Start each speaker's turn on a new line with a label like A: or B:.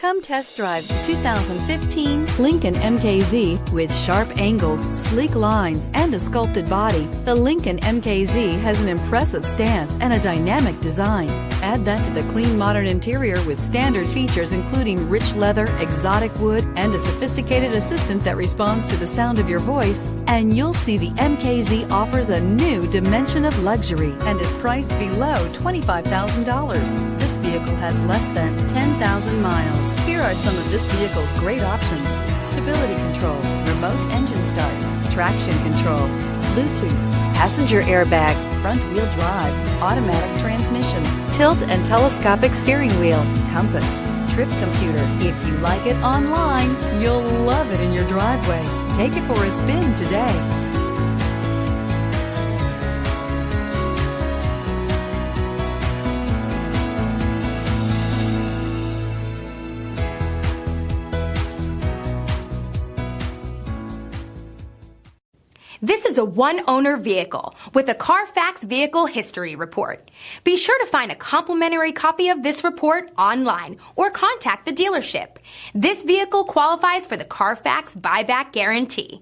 A: Come test drive the 2015 Lincoln MKZ. With sharp angles, sleek lines, and a sculpted body, the Lincoln MKZ has an impressive stance and a dynamic design. Add that to the clean, modern interior with standard features including rich leather, exotic wood, and a sophisticated assistant that responds to the sound of your voice, and you'll see the MKZ offers a new dimension of luxury and is priced below $25,000. This vehicle has less than 10,000 miles. Here are some of this vehicle's great options: stability control, remote engine start, traction control, Bluetooth, passenger airbag, front wheel drive, automatic transmission, tilt and telescopic steering wheel, compass, trip computer. If you like it online, you'll love it in your driveway. Take it for a spin today.
B: This is a one-owner vehicle with a Carfax Vehicle History Report. Be sure to find a complimentary copy of this report online or contact the dealership. This vehicle qualifies for the Carfax Buyback Guarantee.